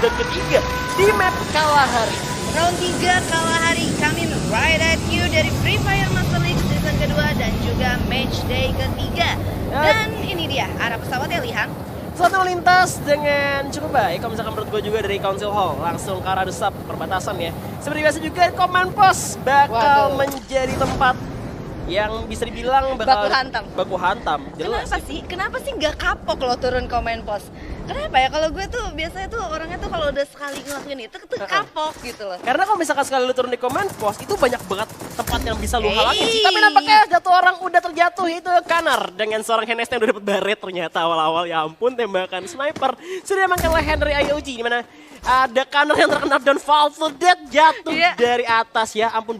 countdown ketiga di map Kalahari. Round 3 Kalahari coming right at you dari Free Fire Master League season kedua dan juga match day ketiga. Dan ini dia arah pesawatnya, Lihan. Satu lintas dengan cukup baik, kalau misalkan menurut gue juga dari Council Hall langsung ke arah desap perbatasan ya. Seperti biasa juga command post bakal menjadi tempat yang bisa dibilang bakal baku hantam. Jelas. Kenapa sih nggak kapok lo turun command post? Kenapa ya? Kalau gue tuh biasanya tuh orangnya tuh kalau udah sekali ngelakuin itu tuh kapok gitu loh. Karena kalau misalkan sekali lu turun di command post itu banyak banget tempat yang bisa lu halangin sih. Tapi nampaknya satu orang udah terjatuh, itu Kanar dengan seorang Hennes yang udah dapet baret ternyata awal-awal. Ya ampun, tembakan sniper sudah diamankan oleh Henry IOG, di mana ada Kanar yang terkena down Falso Dead jatuh dari atas. Ya ampun,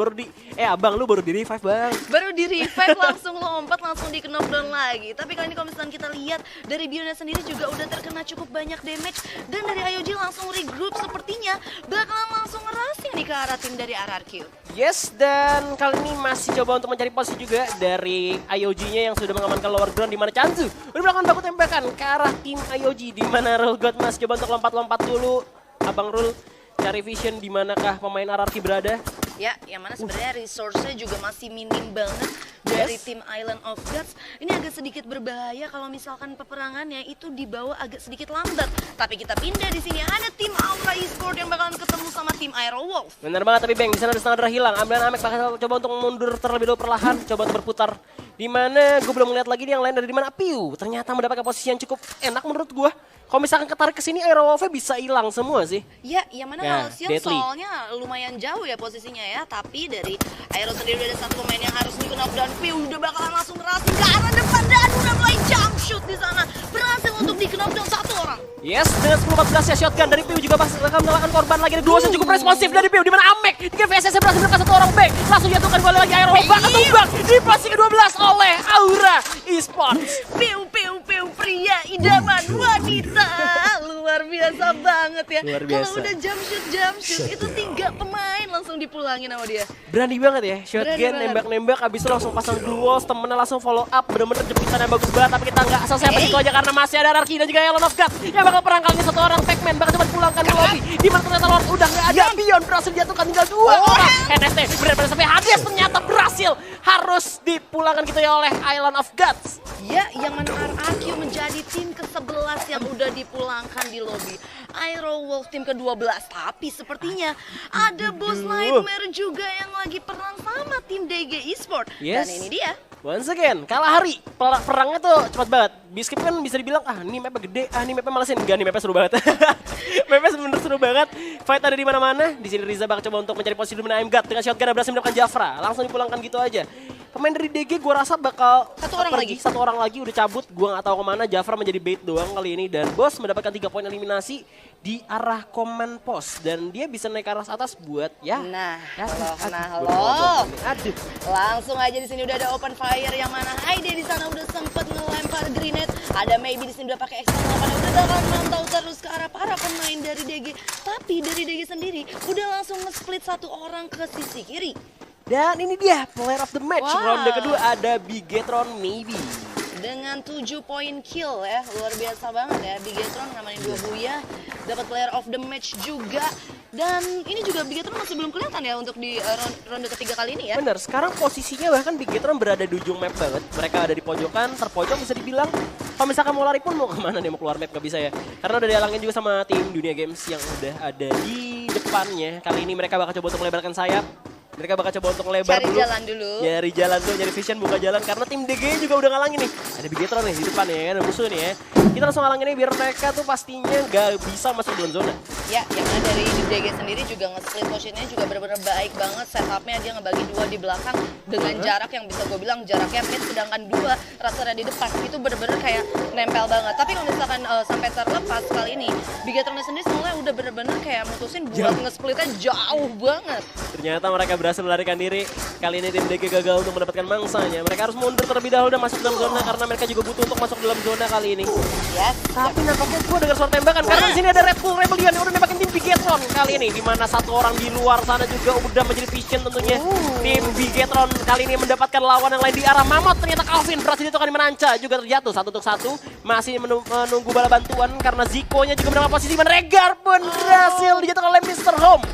abang lu baru di revive bang. Baru di revive langsung lompat langsung di knockdown lagi. Tapi kali ini kalau misalkan kita lihat dari Bionnya sendiri juga udah terkena cukup banyak damage. Dan dari IOG langsung regroup, sepertinya bakalan langsung ngerasing nih ke arah tim dari RRQ. Yes, dan kali ini masih coba untuk mencari posisi juga dari IOG-nya yang sudah mengamankan lower ground, di mana Chanzu udah melakukan baku tembakan ke arah tim IOG, di mana Rule God masih coba untuk lompat-lompat dulu. Abang Rule cari vision di manakah pemain RRQ berada. Ya, yang mana sebenarnya resource-nya juga masih minim banget dari tim Island of Gods. Ini agak sedikit berbahaya kalau misalkan peperangannya itu dibawa agak sedikit lambat. Tapi kita pindah di sini, ada tim Aura Esport yang bakalan ketemu sama tim Aerowolf. Bener banget, tapi Bang di sana ada setengah darah hilang. Ambilan Amek bakal coba untuk mundur terlebih dahulu perlahan, coba untuk berputar. Di mana gue belum melihat lagi yang lain dari mana Piu. Ternyata mendapatkan posisi yang cukup enak menurut gue. Kalau misalkan ketarik ke sini Aerowolf-nya bisa hilang semua sih. Ya, yang mana Halcyon soalnya lumayan jauh ya posisinya ya. Tapi dari Aero sendiri udah ada satu pemain yang harus di knockdown. Piu udah bakalan langsung ngerasing ke arah depan dan udah mulai jump shoot di sana. Berhasil untuk di knockdown satu orang. Yes, dengan 10-14 ya shotgun dari Piu juga bakal menelan korban lagi. Ada dua yang cukup responsif dari Piu, di mana Amek dengan VSS berhasil menekan satu orang back. Langsung jatuhkan kembali lagi Aerowolf, bakal tumbang di posisi ke-12 oleh Aura Esports. Piu pria idaman wanita. Luar biasa banget ya. Kalau udah jump shoot itu 3 pemain langsung dipulangin sama dia. Berani banget ya, shotgun nembak-nembak abis itu langsung pasang blue walls, temennya langsung follow up, bener-bener jepitan yang bagus banget. Tapi kita nggak selesai begitu aja karena masih ada Rarki dan juga Island of God yang bakal perang kali ini satu orang. Pac-Man bakal coba dipulangkan ke lobby, di mana ternyata Lord udah nggak ada. Bion berhasil dijatuhkan, tinggal 2 orang. NST benar-benar sampai Hades ternyata berhasil harus dipulangkan gitu ya oleh Island of God. Ya, yang mana RRQ menjadi tim ke-11 yang udah dipulangkan di lobby. Aerowolf tim ke-12, tapi sepertinya ada Boss Nightmare juga yang lagi perang sama tim DG Esport. Dan ini dia. Once again, Kalahari. Perangnya tuh cepat banget. Biskip kan bisa dibilang, ini mapnya gede, ini mapnya malesin. Enggak, ini mapnya seru banget. Mapnya sebenernya seru banget. Fight ada di mana-mana. Di sini Riza bakal coba untuk mencari posisi di mana I'm God. Dengan shotgun berhasil mendapatkan Jafra. Langsung dipulangkan gitu aja. Pemain dari DG gue rasa bakal satu orang lagi udah cabut. Gue gak tahu kemana. Jafra menjadi bait doang kali ini. Dan Bos mendapatkan 3 poin eliminasi di arah command post. Dan dia bisa naik ke arah atas buat halo. Langsung aja di sini udah ada open fire yang mana Haide di sana udah sempet ngelempar grenade. Ada Maybe di sini udah pakai external panel, udah bakal mantau terus ke arah para pemain dari DG. Tapi dari DG sendiri udah langsung nge-split satu orang ke sisi kiri. Dan ini dia player of the match. Ronde kedua ada Bigetron Maybe. Dengan 7 poin kill ya, luar biasa banget ya. Bigetron ngamain 2 buya, dapat player of the match juga. Dan ini juga Bigetron masih belum kelihatan ya untuk di ronde ketiga kali ini ya. Bener, sekarang posisinya bahkan Bigetron berada di ujung map banget. Mereka ada di pojokan, terpojok bisa dibilang. Kalau misalkan mau lari pun mau kemana nih, mau keluar map gak bisa ya. Karena udah dihalangin juga sama tim Dunia Games yang udah ada di depannya. Kali ini mereka bakal coba untuk melebarkan sayap. Mereka bakal coba untuk lebar dulu. Nyari jalan dulu, nyari vision, buka jalan. Karena tim DG juga udah ngalangin nih. Ada Bigetron nih di depan ya, ada musuh nih ya. Kita langsung ngalangin nih biar mereka tuh pastinya gak bisa masuk dalam zona. Ya, yang mana dari DG sendiri juga nge-split positionnya juga benar-benar baik banget. Setupnya dia ngebagi 2 di belakang dengan jarak yang bisa gue bilang jaraknya mid, sedangkan 2 rasanya di depan. Itu benar-benar kayak nempel banget. Tapi kalau misalkan sampai terlepas kali ini, Bigetronnya sendiri semuanya udah benar-benar kayak mutusin buat nge-splitnya jauh banget. Ternyata mereka berhasil melarikan diri. Kali ini tim DG gagal untuk mendapatkan mangsanya. Mereka harus mundur terlebih dahulu dan masuk dalam zona karena mereka juga butuh untuk masuk dalam zona kali ini. Yes. Tapi nampaknya gue dengar suara tembakan karena di sini ada Red Bull Rebellion yang udah nembakin tim Bigetron kali ini, di mana satu orang di luar sana juga udah menjadi vision tentunya. Tim Bigetron kali ini mendapatkan lawan yang lain di arah Mamot. Ternyata Calvin berhasil dijatuhkan di Menanca, juga terjatuh 1-1. Masih menunggu bala bantuan karena Ziko-nya juga mendapat posisi, dan Regar pun berhasil dijatuhkan oleh Mr. Home.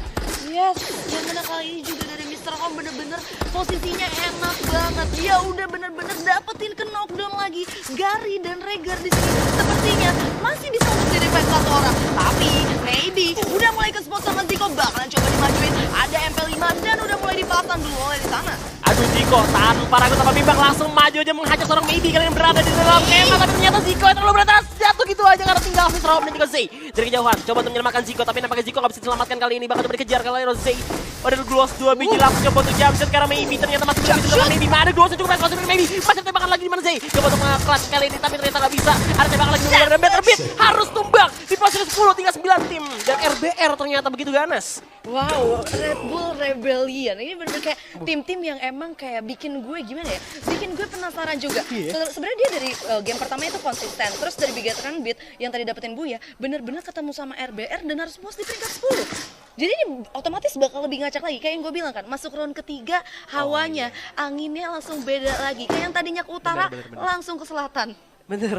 Yes, yang mana kali ini juga dari Mr. Home bener-bener posisinya enak banget. Dia udah bener-bener dapetin ke knockdown lagi. Gary dan Regar di sini sepertinya masih bisa untuk di-defense satu orang. Tapi maybe udah mulai ke spot sama Ziko, bakalan coba dimajuin. Ada MP5 dan udah mulai dipasang dulu oleh di sana. Aduh, Ziko tanpa ragu tanpa bimbang langsung maju aja menghajar seorang Maybe kalian yang berada di dalam kemah. Tapi ternyata Ziko yang terlalu berat jatuh gitu aja karena tinggal Mr. Home dan juga Zay dari kejauhan. Coba untuk menyelamatkan Ziko, tapi nampaknya Ziko nggak bisa diselamatkan kali ini. Bahkan coba dikejar kali ini Zay. Ada Gloss 2 biji langsung coba untuk jump shot karena Maybe ternyata masih belum bisa Maybe. Ada Gloss cukup langsung dari Maybe. Masih tembakan lagi di mana Zay. Coba untuk nge-clutch kali ini tapi ternyata nggak bisa. Ada tembakan lagi dari Better Beat. Harus tumbang di posisi 10 tinggal 9 tim. Dan RBR ternyata begitu ganas. Wow, Red Bull Rebellion. Ini bener-bener kayak tim-tim yang emang kayak bikin gue gimana ya? Bikin gue penasaran juga. Sebenarnya dia dari game pertama itu konsisten. Terus dari Bigetron Beat yang tadi dapetin Buya, bener-bener ketemu sama RBR dan harus puas di peringkat 10. Jadi ini otomatis bakal lebih ngacak lagi. Kayak yang gue bilang kan, masuk round ketiga hawanya, anginnya langsung beda lagi. Kayak yang tadinya ke utara, langsung ke selatan. Bener,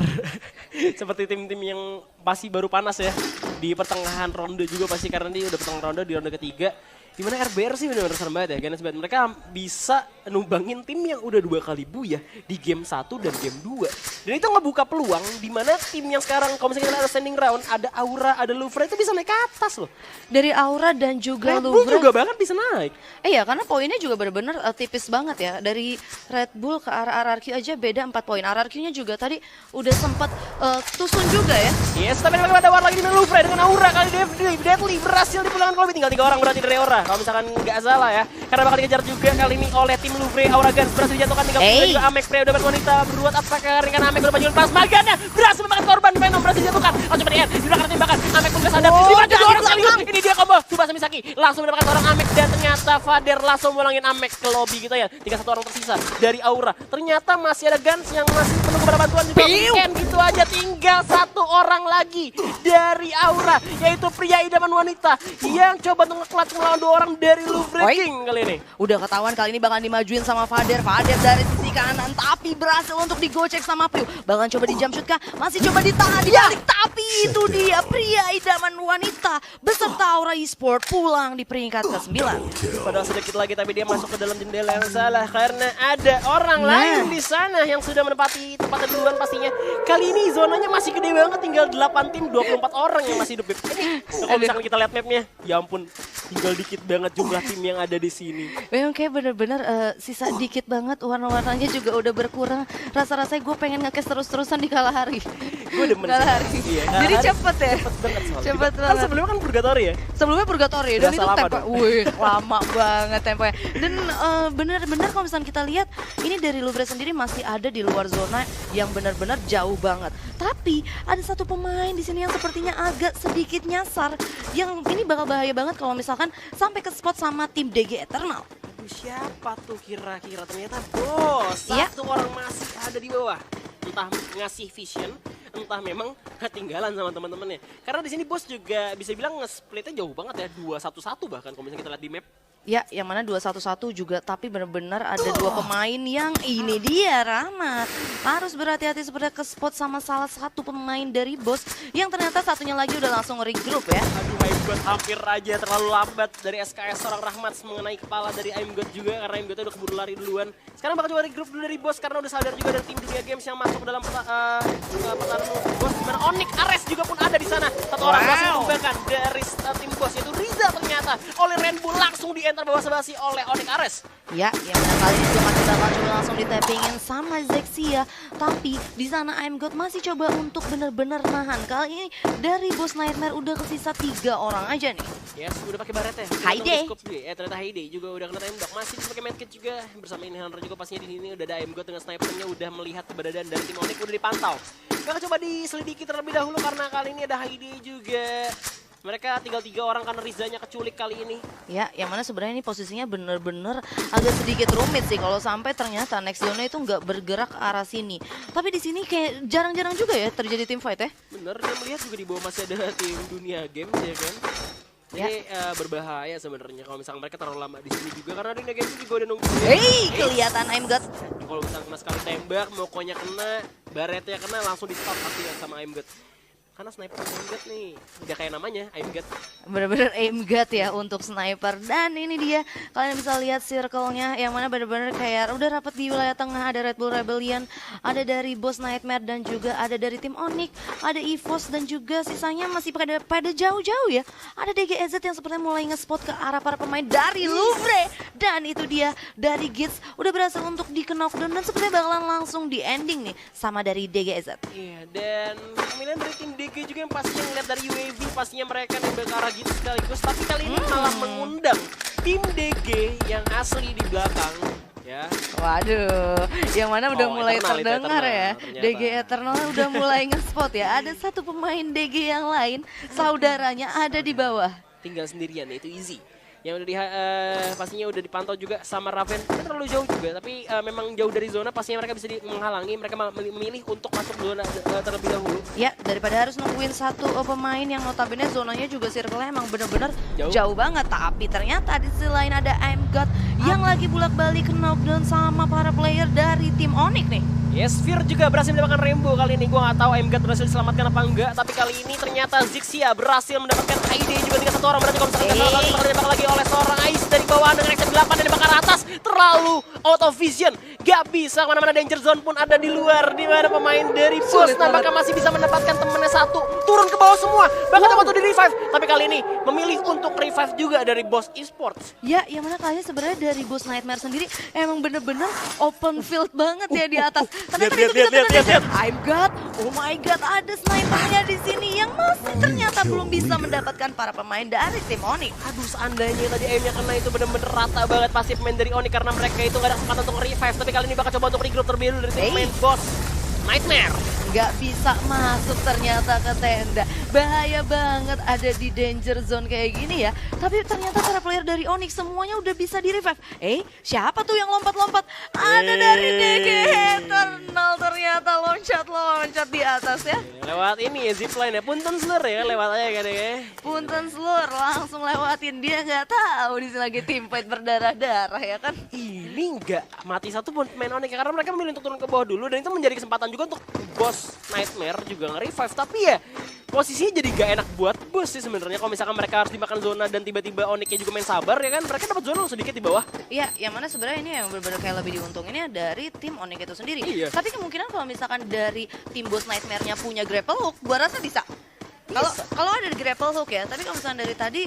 seperti tim-tim yang pasti baru panas ya di pertengahan ronde juga pasti karena dia udah pertengahan ronde di ronde ketiga. Dimana RBR sih bener-bener serem banget ya, ganas banget. Mereka bisa numbangin tim yang udah 2 kali Buya di game 1 dan game 2. Dan itu ngebuka peluang dimana tim yang sekarang kalau misalnya kita ada standing round, ada Aura, ada Louvre itu bisa naik ke atas loh. Dari Aura dan juga Red Bull Louvre juga bahkan bisa naik. Iya, karena poinnya juga benar-benar tipis banget ya. Dari Red Bull ke arah RRQ aja beda 4 poin. RRQ-nya juga tadi udah sempat tusun juga ya. Yes, tapi mereka ada war lagi dengan Louvre dengan Aura kali Deadly berhasil dipulangkan kalau tinggal 3 orang berarti dari Aura. Kalau misalkan nggak salah ya, karena bakal dikejar juga kali ini oleh tim Louvre. Aura Guns berhasil dijatuhkan tinggal juga Amek pria udah wanita berbuat apakah ringan Amek udah majuin pas Magana berhasil memakan korban. Venom berhasil dijatuhkan langsung pada di belakang tembakan Amek pun gak sadar dibantu 2 orang sekaligus. Ini dia combo Tsubasa Misaki langsung mendapatkan seorang Amek dan ternyata Fader langsung mulangin Amek ke lobby gitu ya. Tinggal 1 orang tersisa dari Aura. Ternyata masih ada Guns yang masih menunggu beberapa bantuan juga. Weekend gitu aja tinggal 1 orang lagi dari Aura, yaitu pria idaman wanita yang coba untuk nge-clutch melawan 2 orang dari Louvre King kali ini. Udah ketahuan kali ini bakal dimajuin sama Fader. Fader dari sisi kanan tapi berhasil untuk digocek sama Priu. Bakal coba di jump shoot kah? Masih coba ditahan di balik. Tapi itu dia pria idaman wanita beserta Aura Esport pulang di peringkat ke-9. Padahal sedikit lagi tapi dia masuk ke dalam jendela yang salah karena ada orang lain di sana yang sudah menempati tempatnya duluan pastinya. Kali ini zonanya masih gede banget, tinggal 8 tim 24 orang yang masih hidup. Kalau misalkan kita lihat mapnya, ya ampun, tinggal dikit banget jumlah tim yang ada di sini. Memang kayak bener-bener sisa dikit banget, warna-warnanya juga udah berkurang. Rasa-rasanya gue pengen nge-cast terus-terusan di Kalahari. Gue demen Kalahari. Iya, Jadi cepet ya? Cepet banget soalnya. Cepet Kan banget. sebelumnya kan Purgatory ya? Sebelumnya Purgatory dan Berasa itu lama tempo, dong. wih lama banget temponya. Dan bener-bener kalau misalnya kita lihat ini dari Louvre sendiri masih ada di luar zona yang benar-benar jauh banget. Tapi ada satu pemain di sini yang sepertinya agak sedikit nyasar. Yang ini bakal bahaya banget kalau misalkan sampai ke spot sama tim DG Eternal. Aduh, siapa tuh kira-kira? Ternyata bos, Iya. satu orang masih ada di bawah. Entah ngasih vision, entah memang ketinggalan sama teman-temannya. Karena di sini bos juga bisa bilang nge-splitnya jauh banget ya, 2-1-1 bahkan kalau misalnya kita lihat di map. Ya, yang mana 2-1-1 juga, tapi benar-benar ada 2 pemain yang ini dia Rahmat. Harus berhati-hati seperti ke spot sama salah satu pemain dari bos yang ternyata satunya lagi udah langsung regroup ya. Aduh, Aimgot hampir aja terlalu lambat dari SKS seorang Rahmat mengenai kepala dari Aimgot juga karena Aimgotnya udah keburu lari duluan. Sekarang bakal coba regroup dulu dari bos karena udah sadar juga dari tim Dunia Games yang masuk dalam pertarungan bos. Dimana Onyx Ares juga pun ada di sana. Satu orang masih ditumbangkan dari tim bos yaitu Riza ternyata oleh Rainbow langsung di enter bawah sebasi oleh Onyx Ares. Ya, yang mana kali ini juga masih bakal coba langsung ditappingin sama Zexia. Tapi di sana Aimgot masih coba untuk benar-benar nahan. Kali ini dari bos Nightmare udah kesisa 3 orang aja nih. Yes, udah pakai baret ya. Hayday. Ternyata Hayday juga udah kena tembak. Masih pakai medkit juga bersama Inhaler juga pastinya di sini udah ada Aimgot dengan snipernya udah melihat keberadaan dari tim Onyx udah dipantau. Bakal coba diselidiki terlebih dahulu karena kali ini ada Hayday juga. Mereka tinggal 3 orang karena Rizanya keculik kali ini. Ya, yang mana sebenarnya ini posisinya bener-bener agak sedikit rumit sih kalau sampai ternyata next zone itu nggak bergerak ke arah sini. Tapi di sini kayak jarang-jarang juga ya terjadi team fight ya. Bener, dan melihat juga di bawah masih ada tim dunia game ya kan. Ini berbahaya sebenarnya kalau misalnya mereka terlalu lama di sini juga karena dunia game juga udah nunggu. Kelihatan I'm God. Kalau misalnya kena sekali tembak, Mokonya kena, Baretnya kena langsung di stop pasti sama I'm God. Karena sniper aim god nih, udah kayak namanya aim god. Bener-bener aim god ya untuk sniper. Dan ini dia, kalian bisa lihat circle-nya yang mana bener-bener kayak udah rapat di wilayah tengah. Ada Red Bull Rebellion, ada dari Boss Nightmare dan juga ada dari tim Onyx, ada EVOS dan juga sisanya masih pada jauh-jauh ya. Ada DGEZ yang sepertinya mulai nge-spot ke arah para pemain dari Louvre. Dan itu dia dari Gits udah berhasil untuk di-knockdown dan sepertinya bakalan langsung di ending nih sama dari DGEZ. Iya, dan pemilihan dari tim DG juga yang pastinya ngeliat dari UAV, pastinya mereka nembak ke arah gitu sekaligus. Tapi kali ini malah mengundang tim DG yang asli di belakang. Ya. Waduh, yang mana udah mulai Eternal terdengar Eternal, ya. ternyata. DG Eternal udah mulai nge-spot ya. Ada satu pemain DG yang lain, saudaranya ada di bawah. Tinggal sendirian, itu easy. Yang udah pastinya udah dipantau juga sama Raven. Tidak terlalu jauh juga, tapi memang jauh dari zona pastinya mereka bisa menghalangi. Mereka memilih untuk masuk zona terlebih dahulu. Ya, daripada harus nungguin satu pemain yang notabene zonanya juga circle-nya emang bener-bener jauh banget. Tapi ternyata di sisi lain ada I'm God yang lagi bolak-balik knockdown sama para player dari tim Onyx nih. Yes, Fear juga berhasil mendapatkan Rainbow kali ini. Gua nggak tahu I'm God berhasil diselamatkan apa enggak, tapi kali ini ternyata Zixia berhasil mendapatkan ID juga tinggal 1 orang. Berarti kalau misalkan bakal ditembak lagi oleh seorang Ais dari bawah dengan action 8 dan dibakar atas, terlalu out of vision. Gak bisa kemana-mana, danger zone pun ada di luar, di mana pemain dari Boss nampaknya masih bisa mendapatkan temennya satu, turun ke bawah semua, bahkan coba tuh di revive. Tapi kali ini memilih untuk revive juga dari Boss Esports. Ya, yang mana kalian sebenarnya dari Boss Nightmare sendiri emang bener-bener open field banget ya di atas. Ternyata Lihat. I'm God, oh my God, ada snipernya di sini yang masih ternyata belum bisa mendapatkan para pemain dari tim Onyx. Aduh, seandainya tadi aimnya kena itu bener-bener rata banget pasti pemain dari Onyx karena mereka itu gak ada kesempatan untuk revive. Tapi kali ini bakal coba untuk regroup terlebih dahulu dari tim main Boss Nightmare. Nggak bisa masuk ternyata ke tenda. Bahaya banget ada di danger zone kayak gini ya. Tapi ternyata para player dari Onyx semuanya udah bisa di revive. Siapa tuh yang lompat-lompat? Ada dari DG Eternal ternyata loncat-loncat di atas ya. Lewat ini ya zipline ya, punten slur ya lewat aja kan ya. Punten Slur langsung lewatin, dia nggak tahu di sini lagi team fight berdarah-darah ya kan. Ini nggak mati satu pun main Onyx karena mereka memilih untuk turun ke bawah dulu dan itu menjadi kesempatan juga untuk Boss Nightmare juga nge-revive. Tapi ya posisinya jadi gak enak buat Boss sih sebenarnya kalau misalkan mereka harus dimakan zona dan tiba-tiba Onyxnya juga main sabar ya kan, mereka dapat zona sedikit di bawah. Iya, yang mana sebenarnya ini yang benar-benar kayak lebih diuntunginnya dari tim Onyx itu sendiri. Iya. Tapi kemungkinan kalau misalkan dari tim Boss Nightmare-nya punya grapple hook, gua rasa bisa. Kalau ada grapple hook ya, tapi kalau misalnya dari tadi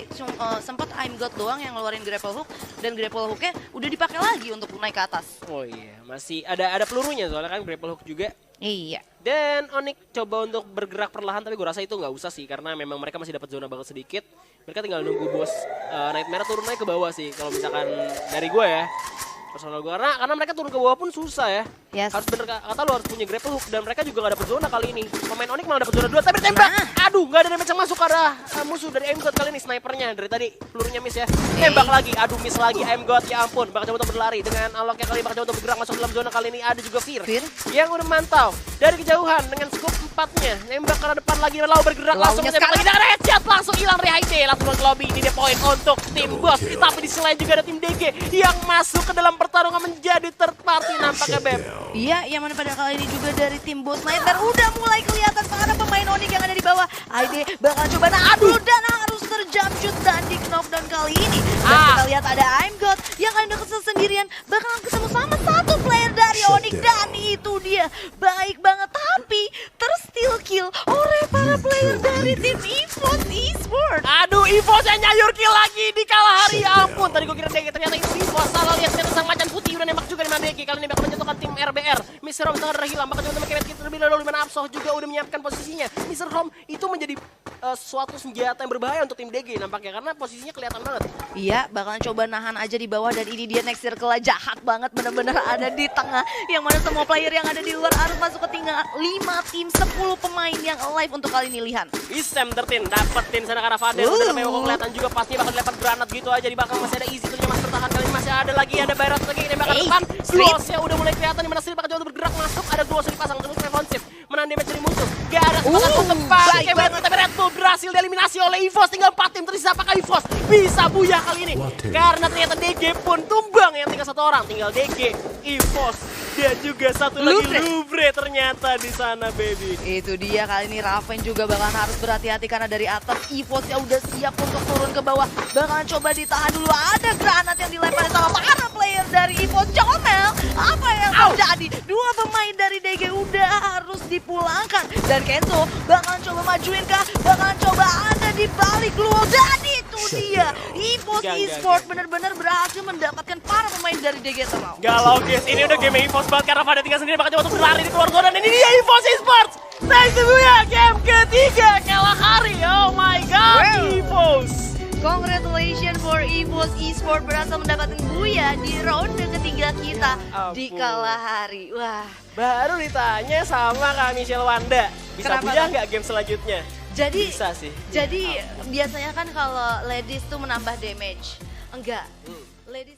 sempat I'm God doang yang ngeluarin grapple hook dan grapple hooknya udah dipakai lagi untuk naik ke atas. Oh iya, masih ada pelurunya soalnya kan grapple hook juga. Iya. Dan Onyx coba untuk bergerak perlahan tapi gue rasa itu nggak usah sih karena memang mereka masih dapat zona banget sedikit. Mereka tinggal nunggu Boss Nightmare turun naik ke bawah sih kalau misalkan dari gue ya. Personal gue karena mereka turun ke bawah pun susah ya. Yes. Harus bener kata lu harus punya grapple hook dan mereka juga gak dapet zona kali ini. Pemain Onyx malah dapet zona 2 tapi tembak. Aduh, gak ada damage yang masuk ke arah musuh dari I'm God kali ini. Snipernya dari tadi pelurunya miss ya. Tembak lagi, aduh miss lagi I'm God, ya ampun. Bakal coba untuk berlari dengan unlocknya kali, bakal coba untuk bergerak masuk dalam zona kali ini. Ada juga Fear yang udah mantau dari kejauhan dengan scope 4-nya. Nembak ke arah depan lagi, lalu bergerak langsung tembak lagi. Dan headshot langsung hilang Rehaite. Langsung ke lobby, ini dia poin untuk tim Boss. Tapi di selain juga ada tim DG yang masuk ke dalam pertarungan menjadi third party nampaknya Beb. Iya, yang mana pada kali ini juga dari tim Boss Nightmare udah mulai kelihatan ke arah pemain Onyx yang ada di bawah. ID bakal coba aduh dan harus terjamjut dan di knockdown kali ini. Dan kita lihat ada I'm God yang ada kesel sendirian bakalan ketemu sama satu player dari Onyx dan itu dia baik banget tapi tersteal kill oleh para player dari tim EVOS Esports. Aduh, EVOS yang nyayur kill lagi di kalah hari. Ya ampun, tadi gue kira DG ternyata itu EVOS. Salah lihat ternyata sang macan putih udah nembak juga di mana DG. Kali ini bakal menjatuhkan tim RBR. Mr. Home tengah hilang, bakal coba mengemet kita terlebih dahulu di mana Absol juga udah menyiapkan posisinya. Mr. Home itu menjadi suatu senjata yang berbahaya untuk tim DG nampaknya karena posisinya kelihatan banget. Iya, bakalan coba nahan aja di bawah dan ini dia next circle jahat banget bener-bener ada di tengah. Yang mana semua player yang ada di luar harus masuk ke tinggal 5 tim 10 pemain yang live untuk kali ini Lihan. Isem 13 dapetin sana karena Fadel udah mewah kelihatan juga pastinya bakal dilempar granat gitu aja di belakang masih ada Easy tentunya masih bertahan kali ini masih ada lagi ada Bayrat lagi tembakan depan. Glosnya udah mulai kelihatan di mana Street bakal coba untuk bergerak masuk ada Gloss dipasang terus responsif menahan damage dari musuh. Gak ada kesempatan untuk tepat. Bayrat tapi Red Bull berhasil dieliminasi oleh EVOS tinggal 4 tim tersisa apakah EVOS bisa buyah kali ini karena ternyata DG pun tumbang yang tinggal 1 orang tinggal DG, EVOS dan juga satu lagi Lubre ternyata di sana baby. Itu dia kali ini Raven juga bakalan harus berhati-hati karena dari atas EVOS ya udah siap untuk turun ke bawah. Bakalan coba ditahan dulu ada granat yang dilempar sama para player dari EVOS. Comel apa yang terjadi? Dua pemain dari DG udah harus dipulangkan dan Kenzo bakalan coba majuin kah? Bakalan coba ada di balik Luo dan itu dia EVOS Esports benar-benar berhasil mendapatkan para pemain dari DG Eternal. Galau guys, ini udah game EVOS banget karena Fadel tinggal sendiri bakal coba untuk berlari di keluar zona dan ini dia EVOS Esports. Thanks to ya game ketiga Kalahari. Oh my god, EVOS. Congratulations for EVOS Esports berhasil mendapatkan buya di ronde ketiga kita di Kalahari. Wah, baru ditanya sama Kak Michelle Wanda, bisa Kenapa, buyah Kak? nggak game selanjutnya? jadi Bisa sih. jadi biasanya kan kalau ladies tuh menambah damage. Enggak. Ladies